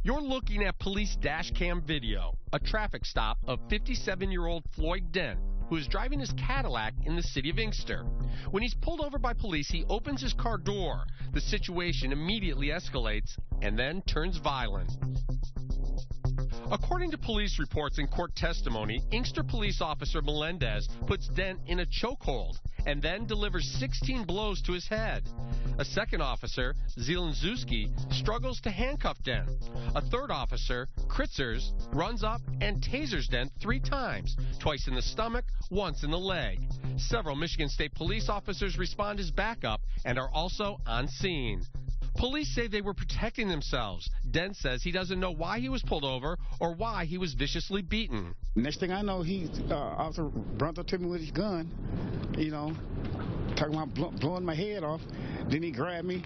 You're looking at police dash cam video, a traffic stop of 57-year-old Floyd Dent, who is driving his Cadillac in the city of Inkster. When he's pulled over by police, he opens his car door. The situation immediately escalates and then turns violent. According to police reports and court testimony, Inkster police officer Melendez puts Dent in a chokehold and then delivers 16 blows to his head. A second officer, Zielinszewski, struggles to handcuff Dent. A third officer, Kritzers, runs up and tasers Dent 3 times, twice in the stomach, once in the leg. Several Michigan State police officers respond as backup and are also on scene. Police say they were protecting themselves. Dent says he doesn't know why he was pulled over or why he was viciously beaten. Next thing I know, Officer runs up to me with his gun, talking about blowing my head off. Then he grabbed me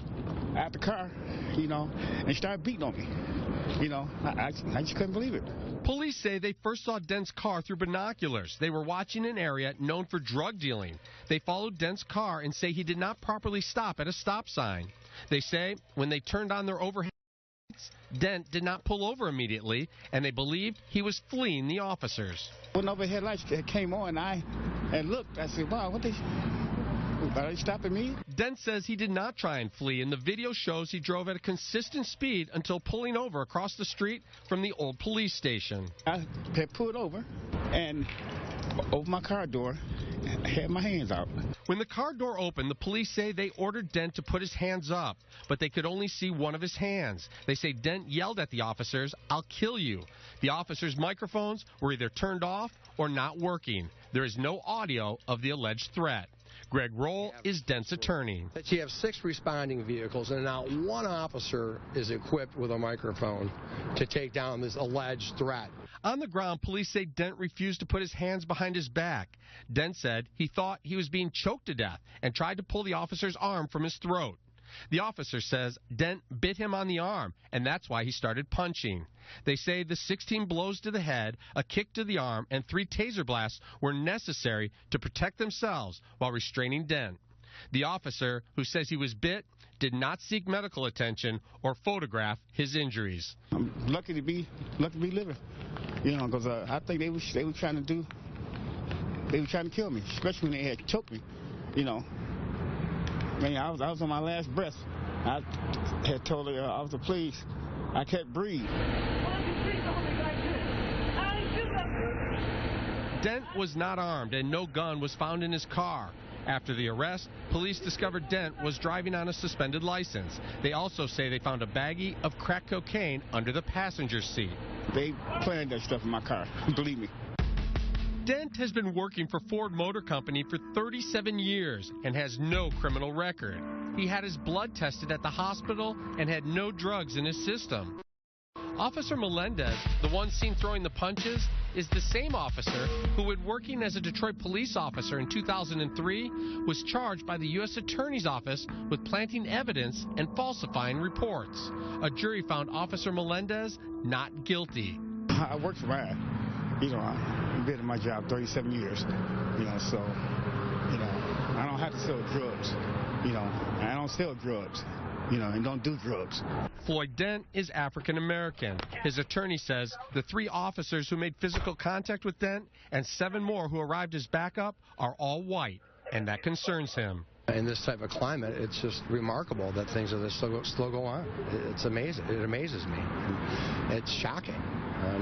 out the car, and started beating on me. I just couldn't believe it. Police say they first saw Dent's car through binoculars. They were watching an area known for drug dealing. They followed Dent's car and say he did not properly stop at a stop sign. They say when they turned on their overhead lights, Dent did not pull over immediately, and they believed he was fleeing the officers. When overhead lights came on, I looked. I said, wow, are they stopping me? Dent says he did not try and flee, and the video shows he drove at a consistent speed until pulling over across the street from the old police station. I had pulled over and opened my car door and had my hands out. When the car door opened, the police say they ordered Dent to put his hands up, but they could only see one of his hands. They say Dent yelled at the officers, "I'll kill you." The officers' microphones were either turned off or not working. There is no audio of the alleged threat. Greg Roll is Dent's attorney. That you have 6 responding vehicles and not one officer is equipped with a microphone to take down this alleged threat. On the ground, police say Dent refused to put his hands behind his back. Dent said he thought he was being choked to death and tried to pull the officer's arm from his throat. The officer says Dent bit him on the arm, and that's why he started punching. They say the 16 blows to the head, a kick to the arm, and 3 taser blasts were necessary to protect themselves while restraining Dent. The officer, who says he was bit, did not seek medical attention or photograph his injuries. I'm lucky to be living, because I think they were trying to kill me, especially when they had choked me, I was on my last breath. I had told the officer, please, I can't breathe. Dent was not armed and no gun was found in his car. After the arrest, police discovered Dent was driving on a suspended license. They also say they found a baggie of crack cocaine under the passenger seat. They planted that stuff in my car, believe me. Dent has been working for Ford Motor Company for 37 years and has no criminal record. He had his blood tested at the hospital and had no drugs in his system. Officer Melendez, the one seen throwing the punches, is the same officer who, when working as a Detroit police officer in 2003, was charged by the U.S. Attorney's Office with planting evidence and falsifying reports. A jury found Officer Melendez not guilty. I worked for mine. I've been in my job 37 years, so, I don't have to sell drugs, I don't sell drugs, and don't do drugs. Floyd Dent is African American. His attorney says the 3 officers who made physical contact with Dent and 7 more who arrived as backup are all white, and that concerns him. In this type of climate, it's just remarkable that things of this still go on. It's amazing. It amazes me. It's shocking.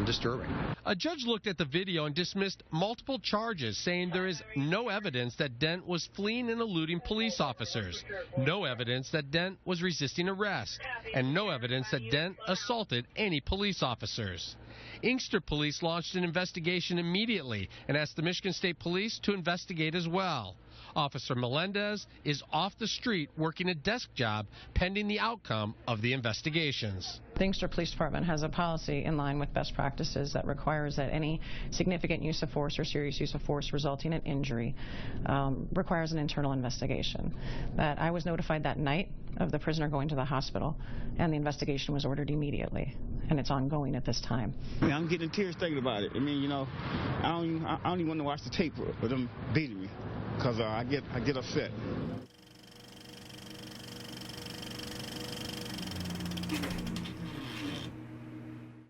Disturbing. A judge looked at the video and dismissed multiple charges, saying there is no evidence that Dent was fleeing and eluding police officers, no evidence that Dent was resisting arrest, and no evidence that Dent assaulted any police officers. Inkster police launched an investigation immediately and asked the Michigan State Police to investigate as well. Officer Melendez is off the street working a desk job pending the outcome of the investigations. The Inkster Police Department has a policy in line with best practices that requires that any significant use of force or serious use of force resulting in injury requires an internal investigation. That I was notified that night of the prisoner going to the hospital, and the investigation was ordered immediately, and it's ongoing at this time. I'm getting tears thinking about it. I don't even want to watch the tape of them beating me, because I get upset.